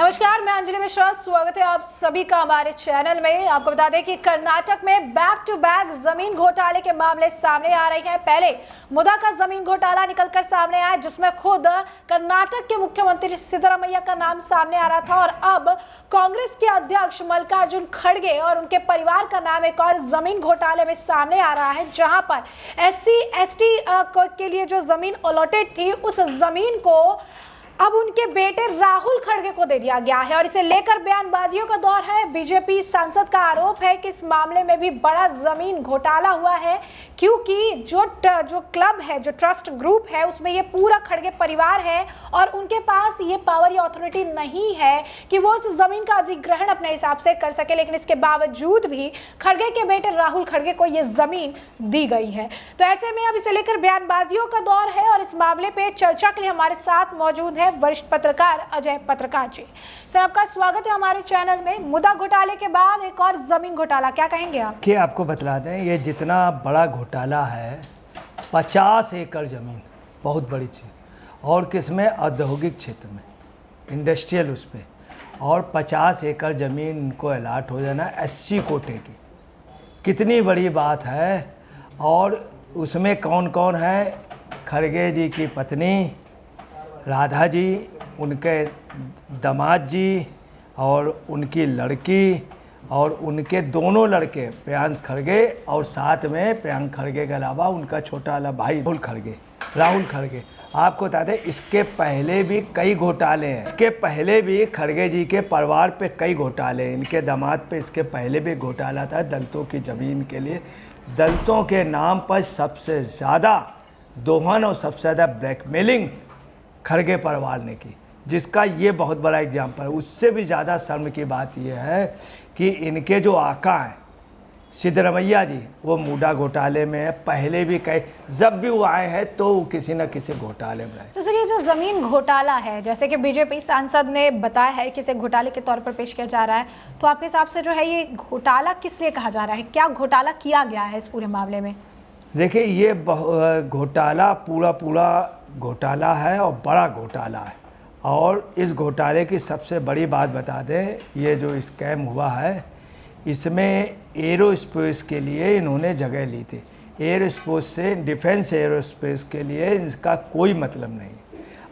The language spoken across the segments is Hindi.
नमस्कार, मैं अंजलि मिश्रा। स्वागत है आप सभी का हमारे चैनल में। आपको बता दें कि कर्नाटक में बैक टू बैक जमीन घोटाले के मामले सामने आ रहे हैं। पहले मुदा का जमीन घोटाला निकलकर सामने आया, जिसमें खुद कर्नाटक के मुख्यमंत्री सिद्धरामैया का नाम सामने आ रहा था, और अब कांग्रेस के अध्यक्ष मल्लिकार्जुन खड़गे और उनके परिवार का नाम एक और जमीन घोटाले में सामने आ रहा है, जहां पर SC/ST के लिए जो जमीन अलॉटेड थी, उस जमीन को अब उनके बेटे राहुल खड़गे को दे दिया गया है, और इसे लेकर बयानबाजियों का दौर है। बीजेपी सांसद का आरोप है कि इस मामले में भी बड़ा जमीन घोटाला हुआ है, क्योंकि जो क्लब है, जो ट्रस्ट ग्रुप है, उसमें ये पूरा खड़गे परिवार है, और उनके पास ये पावर या अथॉरिटी नहीं है कि वो उस जमीन का अधिग्रहण अपने हिसाब से कर सके। लेकिन इसके बावजूद भी खड़गे के बेटे राहुल खड़गे को ये जमीन दी गई है। तो ऐसे में अब इसे लेकर बयानबाजियों का दौर है, और इस मामले पे चर्चा के लिए हमारे साथ मौजूद है वरिष्ठ पत्रकार अजय पत्रकार जी। सर, आपका स्वागत है हमारे चैनल में। मुदा घोटाले के बाद एक और जमीन घोटाला, क्या कहेंगे आप? कि आपको बतला दें, ये जितना बड़ा घोटाला है, 50 एकड़ ज़मीन, बहुत बड़ी चीज़, और किसमें, औद्योगिक क्षेत्र में, इंडस्ट्रियल उस पर, और 50 एकड़ ज़मीन इनको अलाट हो जाना SC कोटे की, कितनी बड़ी बात है। और उसमें कौन कौन है? खड़गे जी की पत्नी राधा जी, उनके दामाद जी, और उनकी लड़की, और उनके दोनों लड़के प्रियांश खड़गे, और साथ में प्रियांश खड़गे के अलावा उनका छोटा वाला भाई राहुल खड़गे। आपको बता दें, इसके पहले भी कई घोटाले हैं। इसके पहले भी खड़गे जी के परिवार पे कई घोटाले हैं। इनके दामाद पे इसके पहले भी घोटाला था दलितों की ज़मीन के लिए। दलितों के नाम पर सबसे ज़्यादा दोहन और सबसे ज़्यादा ब्लैकमेलिंग खड़गे परिवार ने की, जिसका ये बहुत बड़ा एग्जाम्पल है। उससे भी ज़्यादा शर्म की बात यह है कि इनके जो आका हैं सिद्धरामैया जी, वो मुदा घोटाले में है। पहले भी कई, जब भी वो आए हैं तो वो किसी न किसी घोटाले में आए। तो सर, ये जो जमीन घोटाला है, जैसे कि बीजेपी सांसद ने बताया है कि इसे घोटाले के तौर पर पेश किया जा रहा है, तो आपके हिसाब से जो है ये घोटाला किस लिए कहा जा रहा है? क्या घोटाला किया गया है इस पूरे मामले में? देखिए, ये घोटाला पूरा घोटाला है, और बड़ा घोटाला है। और इस घोटाले की सबसे बड़ी बात बता दें, ये जो स्कैम हुआ है, इसमें एरोस्पेस के लिए इन्होंने जगह ली थी। एरोस्पेस से डिफेंस एरोस्पेस के लिए इसका कोई मतलब नहीं।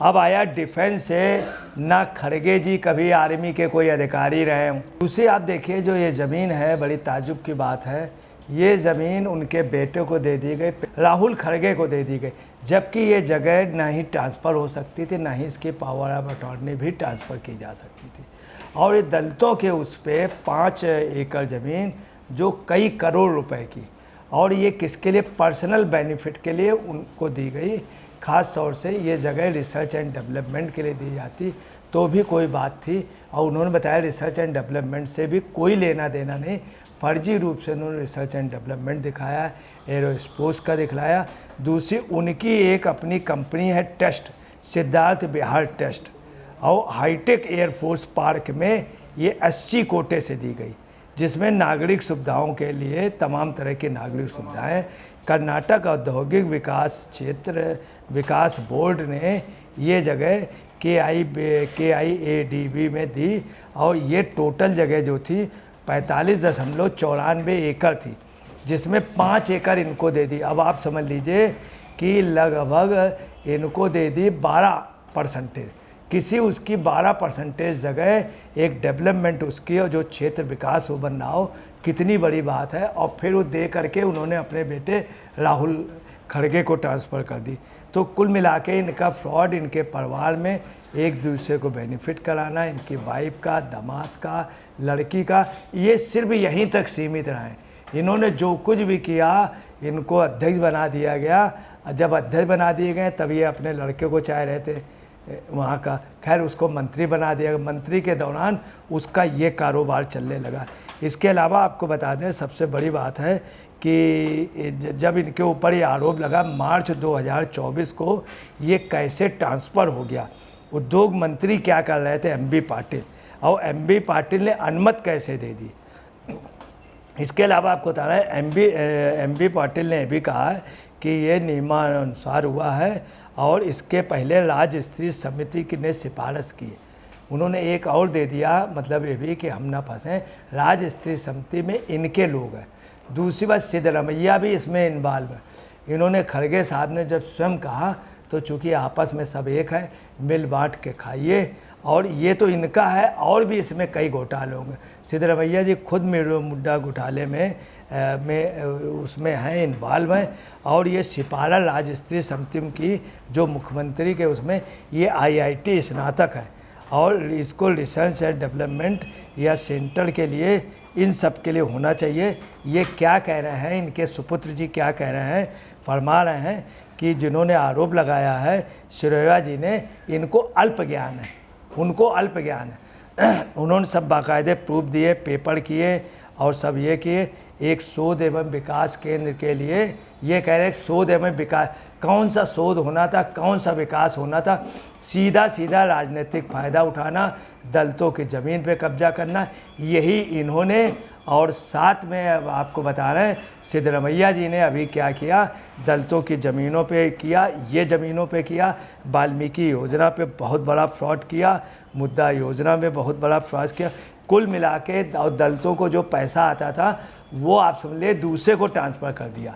अब आया डिफेंस से, ना खड़गे जी कभी आर्मी के कोई अधिकारी रहे हों। दूसरी आप देखिए, जो ये ज़मीन है, बड़ी ताज्जुब की बात है, ये ज़मीन उनके बेटे को दे दी गई, राहुल खड़गे को दे दी गई, जबकि ये जगह ना ही ट्रांसफ़र हो सकती थी, ना ही इसकी पावर ऑफ अटॉर्नी भी ट्रांसफ़र की जा सकती थी। और ये दलितों के उस पर 5 एकड़ ज़मीन, जो कई करोड़ रुपए की, और ये किसके लिए? पर्सनल बेनिफिट के लिए उनको दी गई। ख़ास तौर से ये जगह रिसर्च एंड डेवलपमेंट के लिए दी जाती तो भी कोई बात थी, और उन्होंने बताया रिसर्च एंड डेवलपमेंट से भी कोई लेना देना नहीं। फर्जी रूप से उन्होंने रिसर्च एंड डेवलपमेंट दिखाया, एरोस्पेस का दिखलाया। दूसरी, उनकी एक अपनी कंपनी है टेस्ट, सिद्धार्थ बिहार टेस्ट, और हाईटेक एयरफोर्स पार्क में ये SC कोटे से दी गई, जिसमें नागरिक सुविधाओं के लिए तमाम तरह की नागरिक सुविधाएं कर्नाटक औद्योगिक विकास क्षेत्र विकास बोर्ड ने ये जगह KIADB में दी। और ये टोटल जगह जो थी 45.94 एकड़ थी, जिसमें 5 एकड़ इनको दे दी। अब आप समझ लीजिए कि लगभग इनको दे दी 12%। किसी उसकी 12% जगह एक डेवलपमेंट उसकी, और जो क्षेत्र विकास हो बन रहा हो, कितनी बड़ी बात है। और फिर वो दे करके उन्होंने अपने बेटे राहुल खड़गे को ट्रांसफ़र कर दी। तो कुल मिला के इनका फ्रॉड, इनके परिवार में एक दूसरे को बेनिफिट कराना, इनकी वाइफ का, दामाद का, लड़की का, ये सिर्फ यहीं तक सीमित रहे। इन्होंने जो कुछ भी किया, इनको अध्यक्ष बना दिया गया। जब अध्यक्ष बना दिए गए, तब ये अपने लड़के को चाह रहे थे वहाँ का, खैर उसको मंत्री बना दिया गया। मंत्री के दौरान उसका ये कारोबार चलने लगा। इसके अलावा आपको बता दें, सबसे बड़ी बात है कि जब इनके ऊपर ये आरोप लगा, मार्च 2024 को ये कैसे ट्रांसफ़र हो गया। उद्योग मंत्री क्या कर रहे थे? MB पाटिल, और MB पाटिल ने अनुमति कैसे दे दी? इसके अलावा आपको बता रहा है, MB पाटिल ने भी कहा है कि ये नियमानुसार हुआ है, और इसके पहले राज्य स्तरीय समिति ने सिफारिश की। उन्होंने एक और दे दिया, मतलब ये भी कि हम ना फंसें, राज्य स्तरीय समिति में इनके लोग हैं। दूसरी बात, सिद्धरमैया भी इसमें इन्वॉल्व है। इन्होंने, खड़गे साहब ने जब स्वयं कहा, तो चूँकि आपस में सब एक है, मिल बांट के खाइए, और ये तो इनका है, और भी इसमें कई घोटाले होंगे। सिद्धरमैया जी खुद मुद्दा घोटाले में उसमें हैं, इन्वॉल्व हैं, और ये सिपारा राज्य स्तरीय समिति की जो मुख्यमंत्री के उसमें ये IIT स्नातक है, और इसको रिसर्च एंड डेवलपमेंट या सेंटर के लिए, इन सब के लिए होना चाहिए। ये क्या कह रहे हैं, इनके सुपुत्र जी क्या कह रहे हैं, फरमा रहे हैं कि जिन्होंने आरोप लगाया है सिरोया जी ने, इनको अल्प ज्ञान है, उनको अल्प ज्ञान है। उन्होंने सब बाकायदे प्रूफ दिए, पेपर किए, और सब ये किए। एक शोध एवं विकास केंद्र के लिए ये कह रहे हैं, शोध एवं विकास, कौन सा शोध होना था, कौन सा विकास होना था, सीधा सीधा राजनीतिक फ़ायदा उठाना, दलितों की ज़मीन पे कब्जा करना, यही इन्होंने। और साथ में अब आपको बता रहे हैं, सिद्धरमैया जी ने अभी क्या किया, दलितों की ज़मीनों पे किया, ये ज़मीनों पे किया, वाल्मीकि योजना पे बहुत बड़ा फ्रॉड किया, मुद्दा योजना में बहुत बड़ा फ्रॉड किया। कुल मिला के और दलितों को जो पैसा आता था वो आप समझ लिए दूसरे को ट्रांसफ़र कर दिया,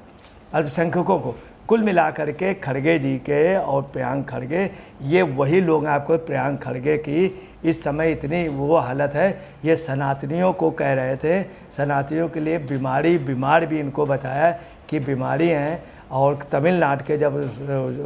अल्पसंख्यकों को। कुल मिला करके खड़गे जी के और प्रियंक खड़गे, ये वही लोग हैं। आपको प्रियंक खड़गे की इस समय इतनी वो हालत है, ये सनातनियों को कह रहे थे, सनातनियों के लिए बीमार भी इनको बताया कि बीमारी हैं। और तमिलनाडु के जब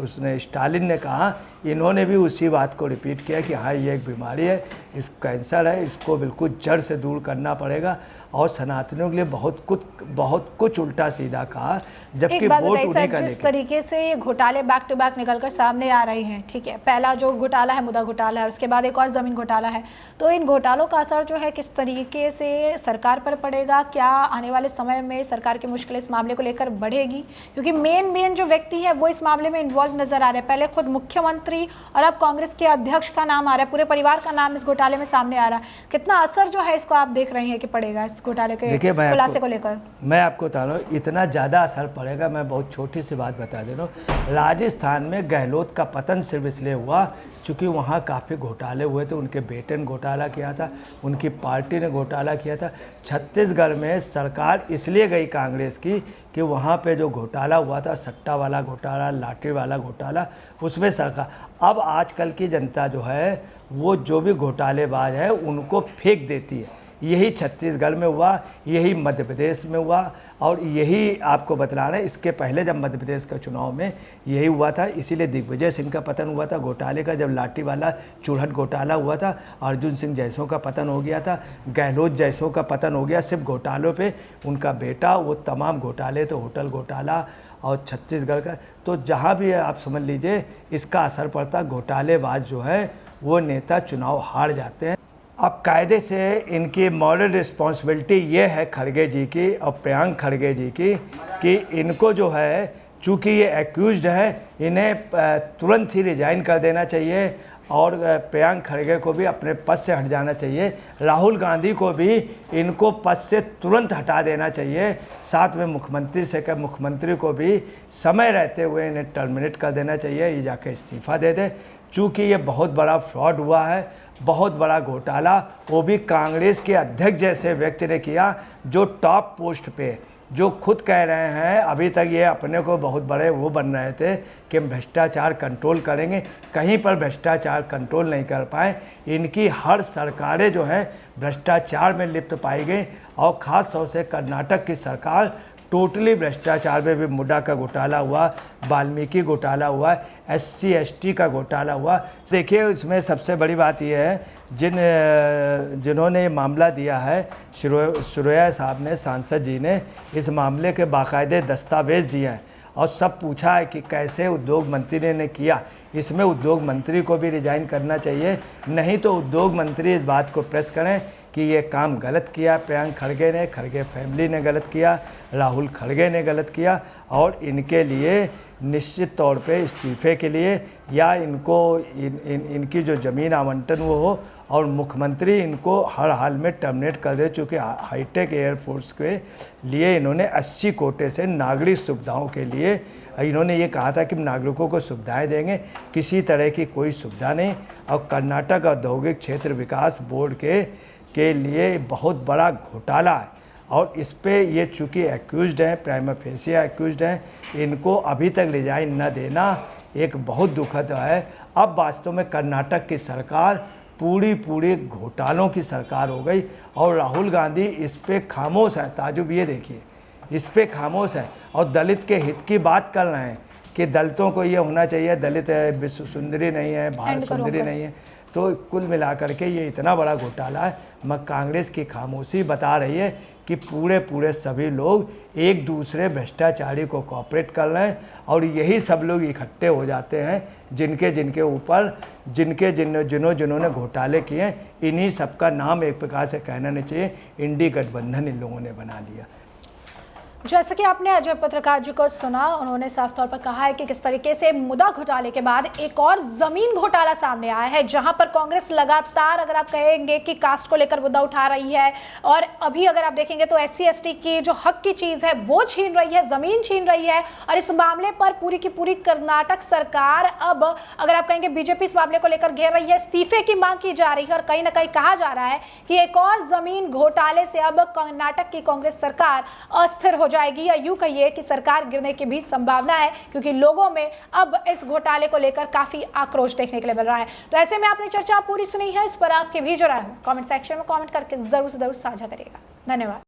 उसने स्टालिन ने कहा, इन्होंने भी उसी बात को रिपीट किया कि हाँ ये एक बीमारी है, इस कैंसर है, इसको बिल्कुल जड़ से दूर करना पड़ेगा। और सनातनियों के लिए बहुत कुछ उल्टा सीधा कहा, जबकि वोट उन्हीं का। जिस तरीके से ये घोटाले बैक टू बैक निकलकर सामने आ रहे हैं, ठीक है, पहला जो घोटाला है मुद्दा घोटाला है, उसके बाद एक और ज़मीन घोटाला है, तो इन घोटालों का असर जो है किस तरीके से सरकार पर पड़ेगा? क्या आने वाले समय में सरकार की मुश्किलें इस मामले को लेकर बढ़ेगी? क्योंकि मेन जो व्यक्ति है वो इस मामले में इन्वॉल्व नजर आ रहे हैं। पहले खुद मुख्यमंत्री और अब कांग्रेस के अध्यक्ष का नाम आ रहा है, पूरे परिवार का नाम इस घोटाले में सामने आ रहा है। कितना असर जो है इसको आप देख रहे हैं कि पड़ेगा इस घोटाले के खुलासे को लेकर? मैं आपको बता रहा हूँ, इतना ज़्यादा असर पड़ेगा। मैं बहुत छोटी सी बात बता दे रहा हूँ। राजस्थान में गहलोत का पतन सिर्फ इसलिए हुआ चूँकि वहाँ काफ़ी घोटाले हुए थे। उनके बेटे ने घोटाला किया था, उनकी पार्टी ने घोटाला किया था। छत्तीसगढ़ में सरकार इसलिए गई कांग्रेस की कि वहाँ पे जो घोटाला हुआ था, सट्टा वाला घोटाला, लॉटरी वाला घोटाला, उसमें सरकार, अब आजकल की जनता जो है वो जो भी घोटालेबाज है उनको फेंक देती है। यही छत्तीसगढ़ में हुआ, यही मध्य प्रदेश में हुआ, और यही आपको बतला रहे हैं। इसके पहले जब मध्य प्रदेश का चुनाव में यही हुआ था, इसीलिए दिग्विजय सिंह का पतन हुआ था घोटाले का। जब लाठी वाला चूल्हट घोटाला हुआ था, अर्जुन सिंह जैसों का पतन हो गया था, गहलोत जैसों का पतन हो गया सिर्फ घोटालों पे। उनका बेटा, वो तमाम घोटाले तो होटल घोटाला और छत्तीसगढ़ का, तो जहाँ भी आप समझ लीजिए इसका असर पड़ता। घोटालेबाज जो है वो नेता चुनाव हार जाते हैं। अब कायदे से इनकी मॉरल रिस्पॉन्सिबिलिटी ये है खड़गे जी की और प्रियंक खड़गे जी की कि इनको जो है, चूँकि ये एक्यूज्ड है, इन्हें तुरंत ही रिजाइन कर देना चाहिए और प्रियंक खड़गे को भी अपने पद से हट जाना चाहिए। राहुल गांधी को भी इनको पद से तुरंत हटा देना चाहिए। साथ में मुख्यमंत्री को भी समय रहते हुए इन्हें टर्मिनेट कर देना चाहिए, ये जाकर इस्तीफ़ा दे दे। चूँकि ये बहुत बड़ा फ्रॉड हुआ है, बहुत बड़ा घोटाला, वो भी कांग्रेस के अध्यक्ष जैसे व्यक्ति ने किया, जो टॉप पोस्ट पे, जो खुद कह रहे हैं अभी तक ये अपने को बहुत बड़े वो बन रहे थे कि हम भ्रष्टाचार कंट्रोल करेंगे, कहीं पर भ्रष्टाचार कंट्रोल नहीं कर पाए। इनकी हर सरकारें जो हैं भ्रष्टाचार में लिप्त पाई गई, और ख़ास तौर से कर्नाटक की सरकार टोटली भ्रष्टाचार में भी। मुद्दा का घोटाला हुआ, वाल्मीकि घोटाला हुआ, SC ST का घोटाला हुआ। देखिए इसमें सबसे बड़ी बात यह है, जिन्होंने ये मामला दिया है, सिरोया साहब ने, सांसद जी ने इस मामले के बाकायदे दस्तावेज दिए हैं और सब पूछा है कि कैसे उद्योग मंत्री ने किया। इसमें उद्योग मंत्री को भी रिजाइन करना चाहिए, नहीं तो उद्योग मंत्री इस बात को प्रेस करें कि ये काम गलत किया प्रियंक खड़गे ने, खड़गे फैमिली ने गलत किया, राहुल खड़गे ने गलत किया और इनके लिए निश्चित तौर पे इस्तीफे के लिए या इनको इनकी जो ज़मीन आवंटन वो हो और मुख्यमंत्री इनको हर हाल में टर्मिनेट कर दे, चूँकि हाईटेक एयरफोर्स के लिए इन्होंने 80 कोटे से नागरिक सुविधाओं के लिए इन्होंने ये कहा था कि नागरिकों को सुविधाएं देंगे, किसी तरह की कोई सुविधा नहीं। और कर्नाटक औद्योगिक क्षेत्र विकास बोर्ड के लिए बहुत बड़ा घोटाला है और इस पे ये चूँकि एक्यूज्ड हैं, प्राइमा फेसिया एक्यूज्ड हैं, इनको अभी तक रिजाइन न देना एक बहुत दुखद है। अब वास्तव में कर्नाटक की सरकार पूरी घोटालों की सरकार हो गई और राहुल गांधी इस पे खामोश हैं। ताजुब ये देखिए, इस पे खामोश हैं और दलित के हित की बात कर रहे हैं कि दलितों को ये होना चाहिए, दलित विश्व सुंदरी नहीं है, भारत सुंदरी नहीं है। तो कुल मिलाकर के ये इतना बड़ा घोटाला है। मगर कांग्रेस की खामोशी बता रही है कि पूरे सभी लोग एक दूसरे भ्रष्टाचारी को कॉपरेट कर रहे हैं और यही सब लोग इकट्ठे हो जाते हैं जिनके ऊपर जिन्होंने घोटाले किए, इन्हीं सबका नाम एक प्रकार से कहना नहीं चाहिए इंडी गठबंधन इन लोगों ने बना लिया। जैसे कि आपने अजय पत्रकार जी को सुना, उन्होंने साफ तौर पर कहा है कि किस तरीके से मुदा घोटाले के बाद एक और जमीन घोटाला सामने आया है, जहां पर कांग्रेस लगातार अगर आप कहेंगे कि कास्ट को लेकर मुद्दा उठा रही है और अभी अगर आप देखेंगे तो SC ST की जो हक की चीज है वो छीन रही है, जमीन छीन रही है। और इस मामले पर पूरी की पूरी कर्नाटक सरकार अब अगर आप कहेंगे बीजेपी इस मामले को लेकर घेर रही है, इस्तीफे की मांग की जा रही है और कहीं ना कहीं कहा जा रहा है कि एक और जमीन घोटाले से अब कर्नाटक की कांग्रेस सरकार अस्थिर हो जाएगी या यूं कहिए कि सरकार गिरने की भी संभावना है, क्योंकि लोगों में अब इस घोटाले को लेकर काफी आक्रोश देखने के लिए मिल रहा है। तो ऐसे में आपने चर्चा पूरी सुनी है, इस पर आपके भी जो राय हो कमेंट सेक्शन में कमेंट करके जरूर से जरूर साझा करिएगा। धन्यवाद।